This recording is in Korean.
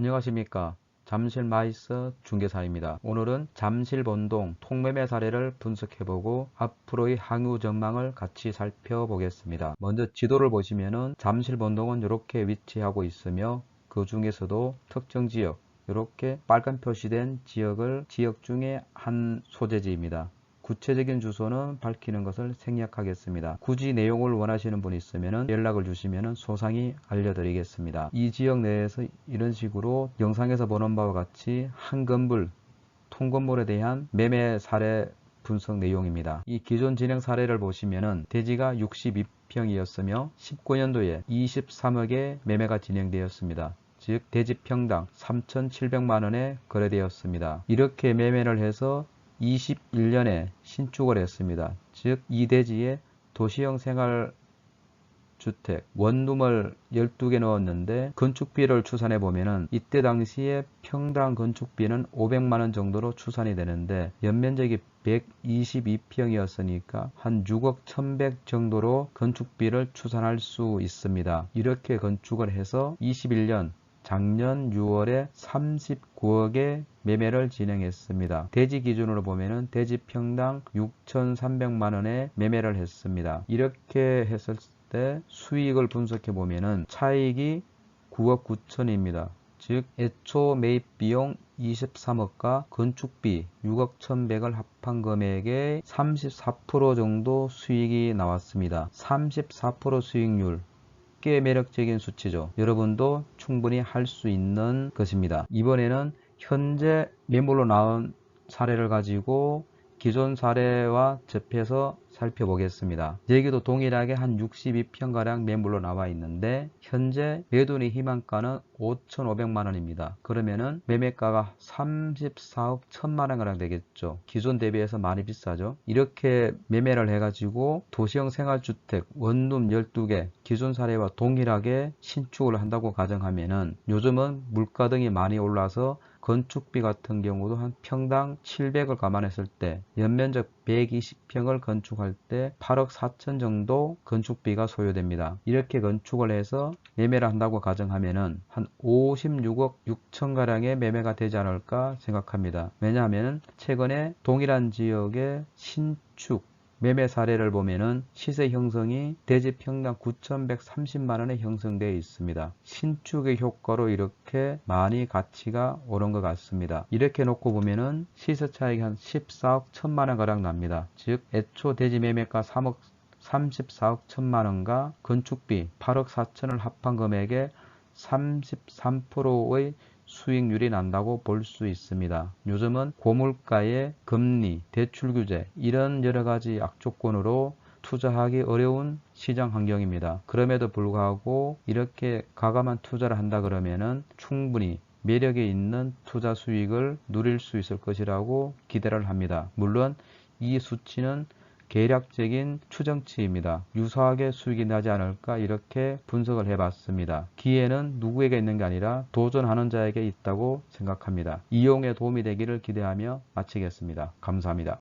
안녕하십니까. 잠실마이스 중개사입니다. 오늘은 잠실본동 통매매 사례를 분석해보고 앞으로의 향후 전망을 같이 살펴보겠습니다. 먼저 지도를 보시면은 잠실본동은 이렇게 위치하고 있으며 그 중에서도 특정 지역, 이렇게 빨간 표시된 지역 중에 한 소재지입니다. 구체적인 주소는 밝히는 것을 생략하겠습니다. 굳이 내용을 원하시는 분이 있으면 연락을 주시면 소상히 알려드리겠습니다. 이 지역 내에서 이런 식으로 영상에서 보는 바와 같이 한 건물, 통건물에 대한 매매 사례 분석 내용입니다. 이 기존 진행 사례를 보시면은 대지가 62평이었으며 19년도에 23억의 매매가 진행되었습니다. 즉 대지 평당 3,700만원에 거래되었습니다. 이렇게 매매를 해서 21년에 신축을 했습니다. 즉 이 대지에 도시형 생활주택 원룸을 12개 넣었는데 건축비를 추산해 보면은 이때 당시에 평당 건축비는 500만원 정도로 추산이 되는데 연면적이 122평이었으니까 한 6억 1100 정도로 건축비를 추산할 수 있습니다. 이렇게 건축을 해서 21년 작년 6월에 39억에 매매를 진행했습니다. 대지 기준으로 보면은 대지 평당 6,300만원에 매매를 했습니다. 이렇게 했을 때 수익을 분석해 보면은 차익이 9억 9천입니다. 즉 애초 매입 비용 23억과 건축비 6억 1,100을 합한 금액의 34% 정도 수익이 나왔습니다. 34% 수익률 꽤 매력적인 수치죠. 여러분도 충분히 할 수 있는 것입니다. 이번에는 현재 매물로 나온 사례를 가지고 기존 사례와 접해서 살펴보겠습니다. 여기도 동일하게 한 62평가량 매물로 나와 있는데 현재 매도인의 희망가는 5,500만원입니다. 그러면은 매매가가 34억 1,000만원가량 되겠죠. 기존 대비해서 많이 비싸죠. 이렇게 매매를 해가지고 도시형 생활주택 원룸 12개 기존 사례와 동일하게 신축을 한다고 가정하면은 요즘은 물가 등이 많이 올라서 건축비 같은 경우도 한 평당 700을 감안했을 때 연면적 120평을 건축할 때 8억 4천 정도 건축비가 소요됩니다. 이렇게 건축을 해서 매매를 한다고 가정하면은 한 56억 6천 가량의 매매가 되지 않을까 생각합니다. 왜냐하면 최근에 동일한 지역의 신축 매매 사례를 보면은 시세 형성이 대지 평당 9,130만원에 형성되어 있습니다. 신축의 효과로 이렇게 많이 가치가 오른 것 같습니다. 이렇게 놓고 보면은 시세 차익이 한 14억 1천만원 가량 납니다. 즉 애초 대지 매매가 34억 1천만원과 건축비 8억 4천을 합한 금액에 33%의 수익률이 난다고 볼 수 있습니다. 요즘은 고물가의 금리, 대출 규제 이런 여러가지 악조건으로 투자하기 어려운 시장 환경입니다. 그럼에도 불구하고 이렇게 과감한 투자를 한다 그러면은 충분히 매력에 있는 투자 수익을 누릴 수 있을 것이라고 기대를 합니다. 물론 이 수치는 계략적인 추정치입니다. 유사하게 수익이 나지 않을까 이렇게 분석을 해봤습니다. 기회는 누구에게 있는 게 아니라 도전하는 자에게 있다고 생각합니다. 이용에 도움이 되기를 기대하며 마치겠습니다. 감사합니다.